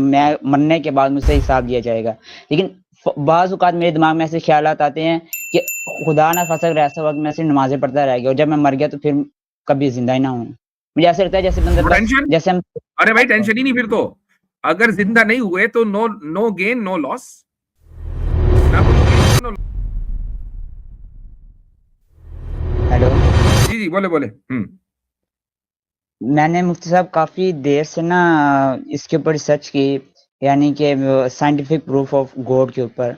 میں مرنے کے بعد مجھ سے حساب لیا جائے گا. لیکن بعض اوقات میرے دماغ میں ایسے خیالات آتے ہیں کہ خدا نہ خاصا اگر ایسا وقت میں صرف نمازیں پڑھتا رہ گیا اور جب میں مر گیا تو پھر کبھی زندہ ہی نہ ہوں. مجھے ایسا لگتا ہے جیسے بندے پاس ٹینشن. جیسے ہم ارے بھائی ٹینشن ہی نہیں. پھر تو اگر زندہ نہیں ہوئے تو نو گین نو لاس. ہیلو جی جی بولے بولے. میں نے مفتی صاحب کافی دیر سے نا اس کے اوپر ریسرچ کی, یعنی کہ سائنٹیفک پروف آف گوڈ کے اوپر,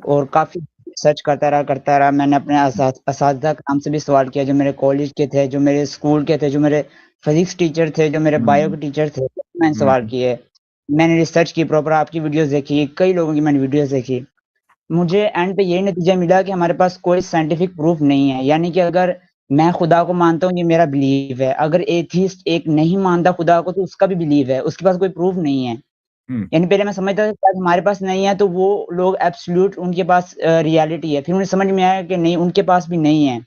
اور کافی سرچ کرتا رہا. میں نے اپنے اساتذہ کرام سے بھی سوال کیا, جو میرے کالج کے تھے, جو میرے اسکول کے تھے, جو میرے فزکس ٹیچر تھے, جو میرے بایو کے ٹیچر تھے, میں نے سوال کیے. میں نے ریسرچ کی پراپر, آپ کی ویڈیوز دیکھی, کئی لوگوں کی میں نے ویڈیوز دیکھی. مجھے اینڈ پہ یہی نتیجہ ملا کہ ہمارے پاس کوئی سائنٹیفک پروف نہیں ہے. یعنی کہ اگر میں خدا کو مانتا ہوں, یہ میرا بلیو ہے, اگر ایتھیسٹ ایک نہیں مانتا خدا کو تو اس کا بھی بلیو ہے, اس کے پاس کوئی پروف نہیں ہے. یعنی پہلے میں سمجھتا تھا کہ ہمارے پاس نہیں ہے تو وہ لوگ ایبسلیوٹ ان کے پاس ریالٹی ہے. پھر مجھے سمجھ میں آیا کہ نہیں, ان کے پاس بھی نہیں ہے.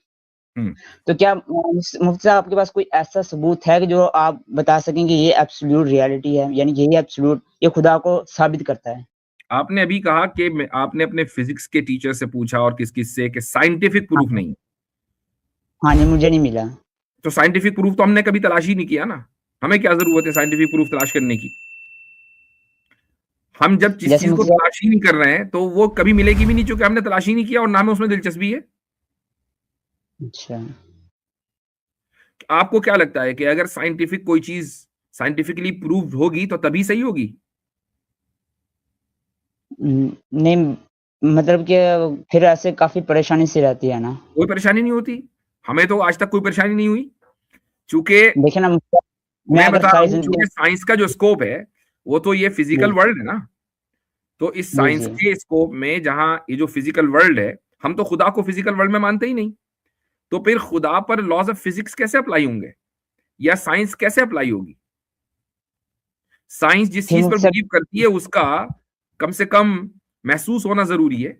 تو کیا مفتی صاحب آپ کے پاس کوئی ایسا ثبوت ہے کہ جو آپ بتا سکیں کہ یہ ایبسلیوٹ ریالٹی ہے, یعنی یہی ایبسلیوٹ, یہ خدا کو ثابت کرتا ہے؟ آپ نے ابھی کہا کہ آپ نے اپنے فزکس کے ٹیچر سے پوچھا اور کس سے کہ سائنٹیفک پروف نہیں. ہاں جی, مجھے نہیں ملا. تو سائنٹیفک پروف تو ہم نے کبھی تلاش ہی نہیں کیا نا. ہمیں کیا ضرورت ہے سائنٹیفک پروف تلاش کرنے کی؟ ہم جب جس چیز کو تلاش ہی نہیں کر رہے ہیں تو وہ کبھی ملے گی بھی نہیں, چونکہ ہم نے تلاش ہی نہیں کیا اور نہ ہمیں اس میں دلچسپی ہے. اچھا, آپ کو کیا لگتا ہے کہ اگر سائنٹیفک کوئی چیز سائنٹیفکلی پروف ہوگی تو تبھی صحیح ہوگی؟ نہیں, مطلب کہ پھر ایسے کافی پریشانی سی رہتی ہے نا. کوئی پریشانی نہیں ہوتی. ہمیں تو آج تک کوئی پریشانی نہیں ہوئی, چونکہ دیکھیں نا, میں بتا رہا ہوں چونکہ سائنس کا جو اسکوپ ہے وہ تو یہ فزیکل ورلڈ ہے نا. تو اس سائنس کے اسکوپ میں جہاں یہ جو فزیکل ورلڈ ہے, ہم تو خدا کو فزیکل ورلڈ میں مانتے ہی نہیں. تو پھر خدا پر لاز آف فزکس کیسے اپلائی ہوں گے, یا سائنس کیسے اپلائی ہوگی؟ سائنس جس چیز پر بلیو کرتی ہے اس کا کم سے کم محسوس ہونا ضروری ہے.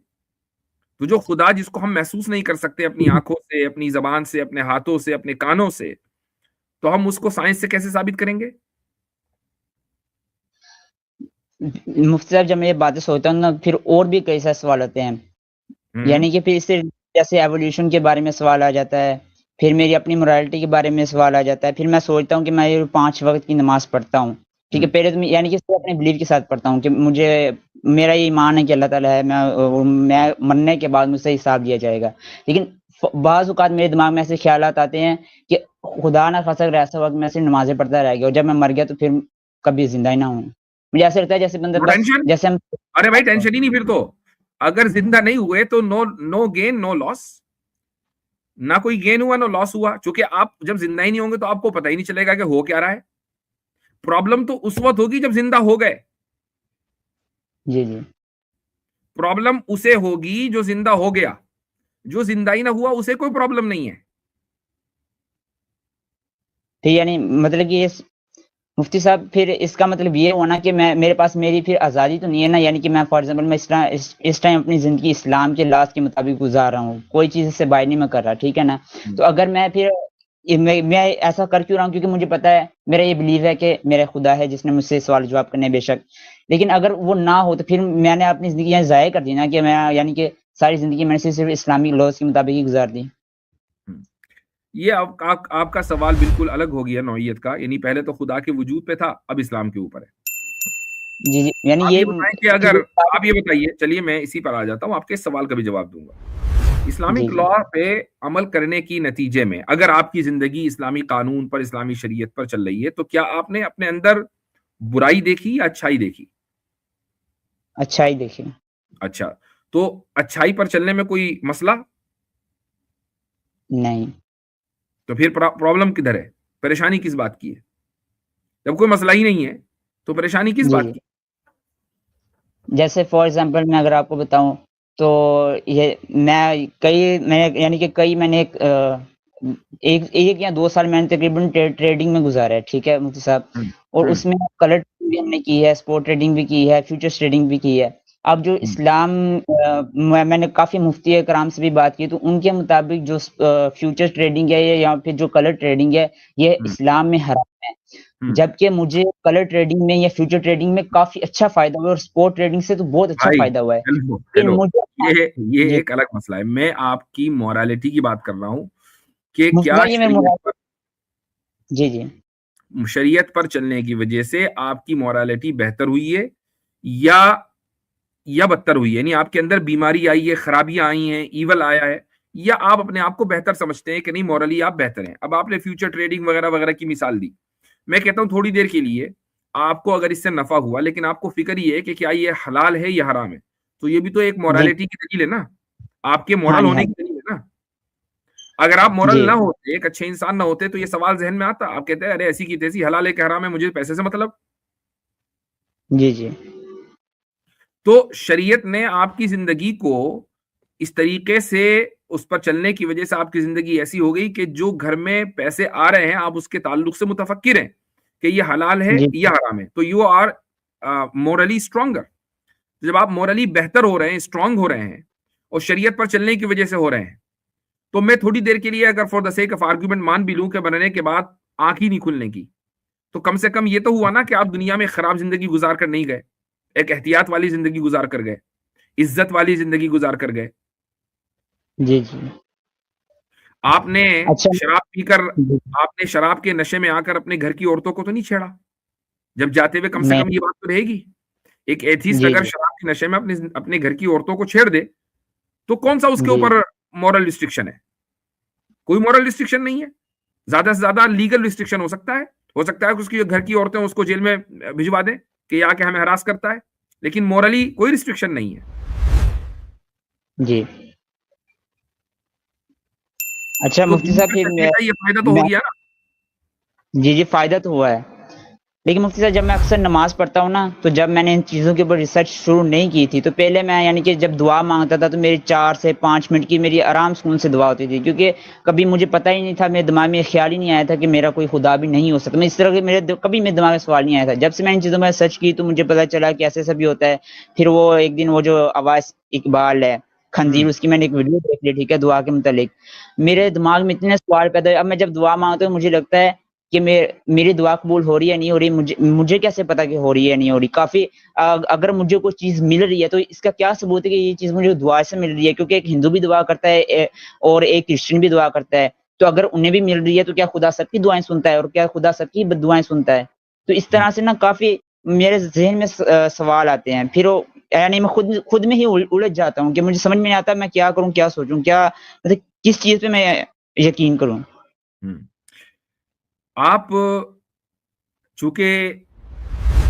تو جو خدا جس کو ہم محسوس نہیں کر سکتے اپنی آنکھوں سے, اپنی زبان سے, اپنے ہاتھوں سے, اپنے کانوں سے, تو ہم اس کو سائنس سے کیسے ثابت کریں گے؟ مفتی صاحب جب میں یہ باتیں سوچتا ہوں نا, پھر اور بھی کئی سارے سوال ہوتے ہیں. یعنی کہ پھر اس سے جیسے ایولیوشن کے بارے میں سوال آ جاتا ہے, پھر میری اپنی مورالٹی کے بارے میں سوال آ جاتا ہے. پھر میں سوچتا ہوں کہ میں یہ 5 وقت کی نماز پڑھتا ہوں, ٹھیک ہے, پہلے تو یعنی کہ اپنے بلیف کے ساتھ پڑھتا ہوں کہ مجھے میرا یہ ایمان ہے کہ اللہ تعالیٰ ہے, میں مرنے کے بعد مجھ سے حساب لیا جائے گا. لیکن بعض اوقات میرے دماغ میں ایسے خیالات آتے ہیں کہ خدا نہ خاصا اگر ایسا وقت میں صرف نمازیں پڑھتا رہ گیا اور جب میں مر گیا تو پھر کبھی زندہ ہی نہ ہوں. مجھے ایسا لگتا ہے جیسے بندے پاس جیسے ہم, ارے بھائی ٹینشن ہی نہیں. پھر تو اگر زندہ نہیں ہوئے تو نو گین نو لاس. نہ کوئی گین ہوا نہ لاس ہوا, چونکہ آپ جب زندہ ہی نہیں ہوں گے تو آپ کو پتہ ہی نہیں چلے گا کہ ہو کیا رہا ہے. پرابلم تو اس وقت ہوگی جب زندہ ہو گئے. جی جی, پرابلم اسے ہوگی جو زندہ ہو گیا. جو زندہ ہی نہ ہوا اسے کوئی پرابلم نہیں ہے. یعنی مطلب کہ مفتی صاحب پھر اس کا مطلب یہ ہونا کہ میرے پاس میری پھر آزادی تو نہیں ہے نا. یعنی کہ میں فار ایگزامپل میں اس ٹائم اپنی زندگی اسلام کے لاس کے مطابق گزار رہا ہوں, کوئی چیز اس سے باہر نہیں میں کر رہا, ٹھیک ہے نا. تو اگر میں پھر میں ایسا کر کیوں رہا ہوں, کیونکہ مجھے پتا ہے, میرا یہ بلیو ہے کہ میرا خدا ہے جس نے مجھ سے سوال جواب کرنے بے شک. لیکن اگر وہ نہ ہو تو پھر میں نے اپنی زندگی یہاں ضائع کر دی نا, کہ میں یعنی کہ ساری زندگی میں نے صرف اسلامی لاس کے مطابق ہی گزار دی. یہ آپ کا سوال بالکل الگ ہو گیا نوعیت کا. یعنی پہلے تو خدا کے وجود پہ تھا, اب اسلام کے اوپر ہے. جی جی, یعنی آپ یہ بتائیں کہ اگر آپ یہ بتائیے, چلیے میں اسی پر آ جاتا ہوں, آپ کے سوال کا بھی جواب دوں گا. اسلامک لا پہ عمل کرنے کی نتیجے میں اگر آپ کی زندگی اسلامی قانون پر, اسلامی شریعت پر چل رہی ہے, تو کیا آپ نے اپنے اندر برائی دیکھی یا اچھائی دیکھی؟ اچھائی دیکھی. اچھا, تو اچھائی پر چلنے میں کوئی مسئلہ نہیں. تو پھر پرابلم کدھر ہے؟ پریشانی کس بات کی ہے؟ جب کوئی مسئلہ ہی نہیں ہے تو پریشانی کس بات کی؟ جیسے فار ایگزامپل میں اگر آپ کو بتاؤں تو یہ میں نے ایک یا 2 سال میں نے تقریباً ٹریڈنگ میں گزارا ہے, ٹھیک ہے مفتی صاحب. اور اس میں کلر ٹریڈنگ ہم نے کی ہے, اسپورٹ ٹریڈنگ بھی کی ہے, فیوچرز ٹریڈنگ بھی کی ہے. اب جو اسلام, میں نے کافی مفتی کرام سے بھی بات کی, تو ان کے مطابق جو فیوچر ٹریڈنگ ہے یا پھر جو کلر ٹریڈنگ ہے یہ اسلام میں حرام ہے. جبکہ مجھے کلر ٹریڈنگ میں یا فیوچر ٹریڈنگ میں کافی اچھا فائدہ ہوا، اور سپورٹ ٹریڈنگ سے تو بہت اچھا فائدہ ہوا ہے. یہ ایک الگ مسئلہ ہے. میں آپ کی مورالٹی کی بات کر رہا ہوں کہ کیا جی شریعت پر چلنے کی وجہ سے آپ کی مورالٹی بہتر ہوئی ہے یا بدتر ہوئی ہے؟ یعنی آپ کے اندر بیماری آئی ہے، خرابیاں آئی ہیں، ایول آیا ہے، یا آپ اپنے آپ کو بہتر سمجھتے ہیں کہ نہیں مورلی آپ بہتر ہیں؟ اب آپ نے فیوچر ٹریڈنگ وغیرہ وغیرہ کی مثال دی. میں کہتا ہوں تھوڑی دیر کے لیے آپ کو اگر اس سے نفع ہوا، لیکن آپ کو فکر یہ ہے کہ کیا یہ حلال ہے یا حرام ہے، تو یہ بھی تو ایک مورالٹی کی دلیل ہے نا، آپ کے مورل ہونے کی دلیل ہے نا. اگر آپ مورل نہ ہوتے، ایک اچھے انسان نہ ہوتے، تو یہ سوال ذہن میں آتا، آپ کہتے ہیں ارے ایسی کی تیسی، حلال ہے کہ حرام ہے، مجھے پیسے سے مطلب. جی تو شریعت نے آپ کی زندگی کو اس طریقے سے اس پر چلنے کی وجہ سے آپ کی زندگی ایسی ہو گئی کہ جو گھر میں پیسے آ رہے ہیں آپ اس کے تعلق سے متفکر ہیں کہ یہ حلال ہے یا حرام ہے، تو یو آر مورلی اسٹرانگر. جب آپ مورلی بہتر ہو رہے ہیں، اسٹرانگ ہو رہے ہیں، اور شریعت پر چلنے کی وجہ سے ہو رہے ہیں، تو میں تھوڑی دیر کے لیے اگر for the sake of argument مان بھی لوں کہ بننے کے بعد آنکھ ہی نہیں کھلنے کی، تو کم سے کم یہ تو ہوا نا کہ آپ دنیا میں خراب زندگی گزار کر نہیں گئے، ایک احتیاط والی زندگی گزار کر گئے، عزت والی زندگی گزار کر گئے. جی آپ نے شراب پی کر، آپ نے شراب کے نشے میں آ کر اپنے گھر کی عورتوں کو تو نہیں چھیڑا؟ جب جاتے ہوئے کم سے کم یہ بات تو رہے گی. ایک ایتھیسٹ اگر شراب کے نشے میں اپنے گھر کی عورتوں کو چھیڑ دے تو کون سا اس کے اوپر مورل ریسٹرکشن ہے؟ کوئی مورل ریسٹرکشن نہیں ہے. زیادہ سے زیادہ لیگل ریسٹرکشن ہو سکتا ہے کہ اس کی گھر کی عورتیں اس کو جیل میں بھجوا دیں کہ یہ آ کے ہمیں ہراس کرتا ہے، لیکن مورلی کوئی ریسٹرکشن نہیں ہے. جی اچھا مفتی صاحب، یہ فائدہ تو ہو گیا نا؟ جی فائدہ تو ہوا ہے، لیکن مفتی صاحب جب میں اکثر نماز پڑھتا ہوں نا، تو جب میں نے ان چیزوں کے اوپر ریسرچ شروع نہیں کی تھی، تو پہلے میں یعنی کہ جب دعا مانگتا تھا تو میری 4 سے 5 منٹ کی میری آرام سکون سے دعا ہوتی تھی، کیونکہ کبھی مجھے پتہ ہی نہیں تھا، میرے دماغ میں خیال ہی نہیں آیا تھا کہ میرا کوئی خدا بھی نہیں ہو سکتا. میں اس طرح کے کبھی میرے دماغ میں سوال نہیں آیا تھا. جب سے میں ان چیزوں میں سرچ کی تو مجھے پتہ چلا کہ ایسا بھی ہوتا ہے. پھر وہ ایک دن وہ جو آواز اقبال ہے خنزیر، اس کی میں نے ایک ویڈیو دیکھ لی، ٹھیک ہے، دعا کے متعلق. میرے دماغ میں اتنے سوال پیدا ہوئے. اب میں جب دعا مانگتا ہوں مجھے لگتا ہے کہ میری دعا قبول ہو رہی ہے نہیں ہو رہی، مجھے کیسے پتا کہ ہو رہی ہے نہیں ہو رہی. کافی اگر مجھے کوئی چیز مل رہی ہے تو اس کا کیا ثبوت ہے کہ یہ چیز مجھے دعا سے مل رہی ہے؟ کیونکہ ایک ہندو بھی دعا کرتا ہے اور ایک کرسچن بھی دعا کرتا ہے، تو اگر انہیں بھی مل رہی ہے تو کیا خدا سب کی دعائیں سنتا ہے؟ اور کیا خدا سب کی دعائیں سنتا ہے؟ تو اس طرح سے نا کافی میرے ذہن میں سوال آتے ہیں. پھر یعنی میں خود میں ہی الجھ جاتا ہوں کہ مجھے سمجھ میں نہیں آتا میں کیا کروں، کیا سوچوں، کیا مطلب کس چیز پہ میں یقین کروں. آپ چونکہ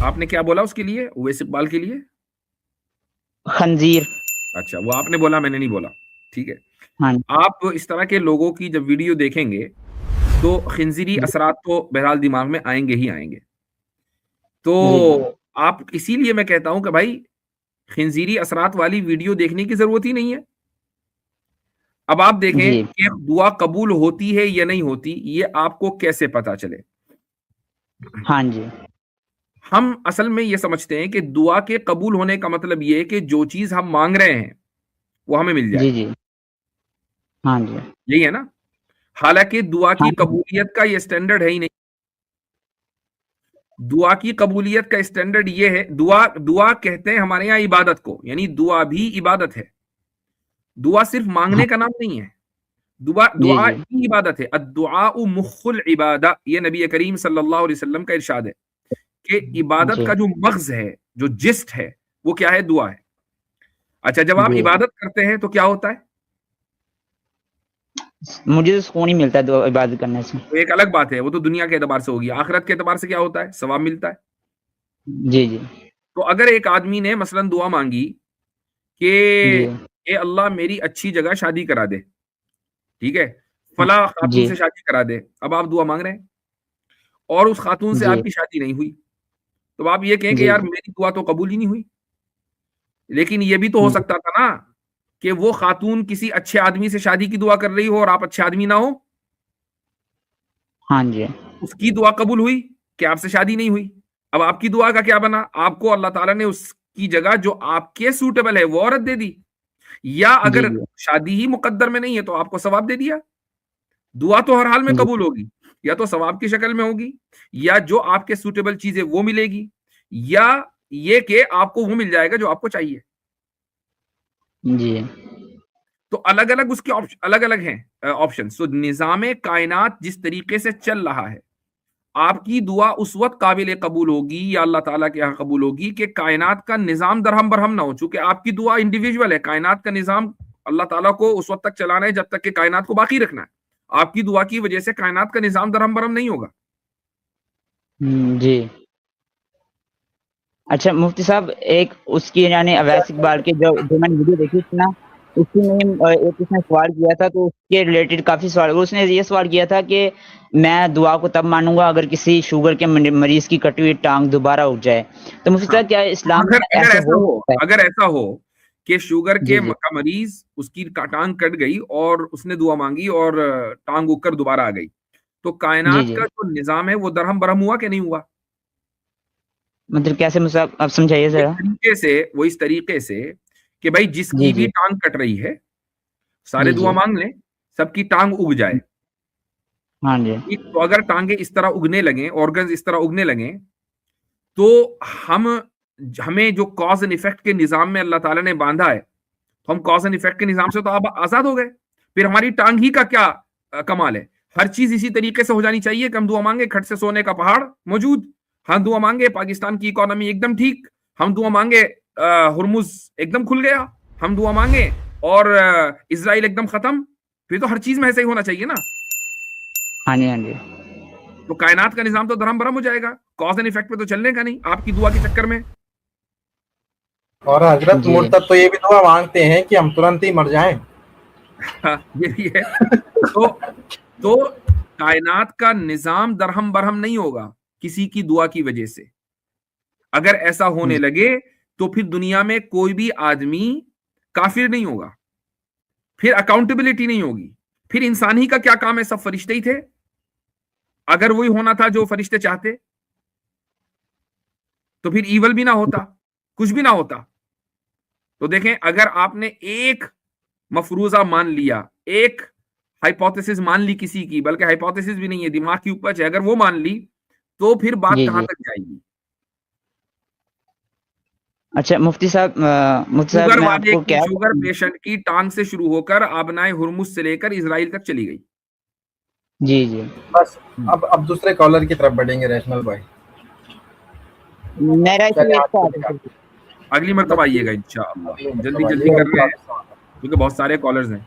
آپ نے کیا بولا اس کے لیے، اویس اقبال کے لیے؟ خنزیر. اچھا، وہ آپ نے بولا، میں نے نہیں بولا، ٹھیک ہے. آپ اس طرح کے لوگوں کی جب ویڈیو دیکھیں گے تو خنزیری اثرات تو بہرحال دماغ میں آئیں گے ہی آئیں گے. تو آپ اسی لیے میں کہتا ہوں کہ بھائی خنزیری اثرات والی ویڈیو دیکھنے کی ضرورت ہی نہیں ہے. اب آپ دیکھیں کہ دعا قبول ہوتی ہے یا نہیں ہوتی، یہ آپ کو کیسے پتا چلے؟ ہاں جی، ہم اصل میں یہ سمجھتے ہیں کہ دعا کے قبول ہونے کا مطلب یہ ہے کہ جو چیز ہم مانگ رہے ہیں وہ ہمیں مل جائے. جی ہاں جی، یہی ہے نا؟ حالانکہ دعا کی قبولیت کا یہ سٹینڈرڈ ہے ہی نہیں. دعا کی قبولیت کا سٹینڈرڈ یہ ہے، دعا کہتے ہیں ہمارے یہاں عبادت کو، یعنی دعا بھی عبادت ہے. دعا صرف مانگنے کا نام نہیں ہے، دعا ہی عبادت ہے. الدعاء مخ العبادہ، یہ نبی کریم صلی اللہ علیہ وسلم کا ارشاد ہے کہ عبادت کا جو مغز ہے، جو جسٹ ہے، وہ کیا ہے؟ دعا ہے. اچھا، جب آپ عبادت کرتے ہیں تو کیا ہوتا ہے؟ مجھے تو سکون ہی ملتا ہے دعا عبادت کرنے سے. ایک الگ بات ہے، وہ تو دنیا کے اعتبار سے ہوگی. آخرت کے اعتبار سے کیا ہوتا ہے؟ ثواب ملتا ہے. جی تو اگر ایک آدمی نے مثلا دعا مانگی کہ اے اللہ میری اچھی جگہ شادی کرا دے، ٹھیک ہے، فلاں خاتون سے شادی کرا دے. اب آپ دعا مانگ رہے ہیں اور اس خاتون سے آپ کی شادی نہیں ہوئی، تو آپ یہ کہیں کہ یار میری دعا تو قبول ہی نہیں ہوئی. لیکن یہ بھی تو ہو سکتا تھا نا کہ وہ خاتون کسی اچھے آدمی سے شادی کی دعا کر رہی ہو اور آپ اچھے آدمی نہ ہو. ہاں جی، اس کی دعا قبول ہوئی کہ آپ سے شادی نہیں ہوئی. اب آپ کی دعا کا کیا بنا؟ آپ کو اللہ تعالیٰ نے اس کی جگہ جو آپ کے سوٹیبل ہے وہ عورت دے دی، یا اگر شادی ہی مقدر میں نہیں ہے تو آپ کو ثواب دے دیا. دعا تو ہر حال میں قبول ہوگی. یا تو ثواب کی شکل میں ہوگی, یا جو آپ کے سوٹیبل چیزیں وہ ملے گی, یا یہ کہ آپ کو وہ مل جائے گا جو آپ کو چاہیے. جی تو الگ الگ اس کے الگ الگ ہیں آپشن. سو نظام کائنات جس طریقے سے چل رہا ہے, آپ کی دعا اس وقت قابل قبول ہوگی یا اللہ تعالیٰ کے یہاں قبول ہوگی کہ کائنات کا نظام درہم برہم نہ ہو. چونکہ آپ کی دعا انڈیویجول ہے, کائنات کا نظام اللہ تعالیٰ کو اس وقت تک چلانا ہے جب تک کہ کائنات کو باقی رکھنا ہے. آپ کی دعا کی وجہ سے کائنات کا نظام درہم برہم نہیں ہوگا. جی اچھا مفتی صاحب, ایک اس کی یعنی اویس اقبال کی جو میں نے ویڈیو دیکھی تھی نا, اس میں ایک اس نے سوال کیا تھا, تو اس کے ریلیٹڈ کافی سوال. اس نے یہ سوال کیا تھا کہ میں دعا کو تب مانوں گا اگر کسی شوگر کے مریض کی کٹی ہوئی ٹانگ دوبارہ اٹھ جائے. تو مفتی صاحب کیا اسلام اگر ایسا ہو کہ شوگر کے مریض اس کی ٹانگ کٹ گئی اور اس نے دعا مانگی اور ٹانگ اٹھ کر دوبارہ آ گئی, تو کائنات کا جو نظام ہے وہ درہم برہم ہوا کہ نہیں ہوا؟ مطلب کیسے مصعب آپ سمجھائیے ذرا. وہ اس طریقے سے کہ بھائی جس کی بھی ٹانگ کٹ رہی ہے سارے دعا مانگ لیں, سب کی ٹانگ اگ جائے. ہاں جی. تو اگر ٹانگیں اس طرح اگنے لگیں, آرگنز اس طرح اگنے لگیں, تو ہمیں جو کاز اینڈ ایفیکٹ کے نظام میں اللہ تعالیٰ نے باندھا ہے, تو ہم کاز اینڈ ایفیکٹ کے نظام سے تو آپ آزاد ہو گئے. پھر ہماری ٹانگ ہی کا کیا کمال ہے؟ ہر چیز اسی طریقے سے ہو جانی چاہیے کہ ہم دعا مانگے کھٹ سے سونے کا پہاڑ موجود, ہم دعا مانگے پاکستان کی اکانومی ایک دم ٹھیک, ہم دعا مانگے ہرمز ایک دم کھل گیا, ہم دعا مانگے اور اسرائیل ایک دم ختم. پھر تو ہر چیز میں ایسا ہی ہونا چاہیے نا. ہاں جی ہاں جی. تو کائنات کا نظام تو درہم برہم ہو جائے گا, کاز اینڈ ایفیکٹ پہ تو چلنے کا نہیں آپ کی دعا کے چکر میں. اور حضرت مرتد تو یہ بھی دعا مانگتے ہیں کہ ہم ترنت ہی مر جائیں. یہ بھی ہے. تو کائنات کا نظام درہم برہم نہیں ہوگا کسی کی دعا کی وجہ سے. اگر ایسا ہونے لگے تو پھر دنیا میں کوئی بھی آدمی کافر نہیں ہوگا, پھر اکاؤنٹیبلٹی نہیں ہوگی. پھر انسان ہی کا کیا کام ہے؟ سب فرشتے ہی تھے. اگر وہی ہونا تھا جو فرشتے چاہتے تو پھر ایول بھی نہ ہوتا, کچھ بھی نہ ہوتا. تو دیکھیں, اگر آپ نے ایک مفروضہ مان لیا, ایک ہائپوتھیسس مان لی کسی کی, بلکہ ہائپوتھیسس بھی نہیں ہے, دماغ کی اوپر ہے, اگر وہ مان لی تو پھر بات کہاں تک جائے گی؟ اچھا مفتی صاحب, شوگر پیشنٹ کی ٹانگ سے شروع ہو کر آبنائے ہرمز سے لے کر اسرائیل تک چلی گئی. جی جی. بس اب دوسرے کالر کی طرف بڑھیں گے ریشنل بھائی. اگلی مرتبہ آئیے گا انشاءاللہ, جلدی کر رہے ہیں کیونکہ بہت سارے کالرز ہیں.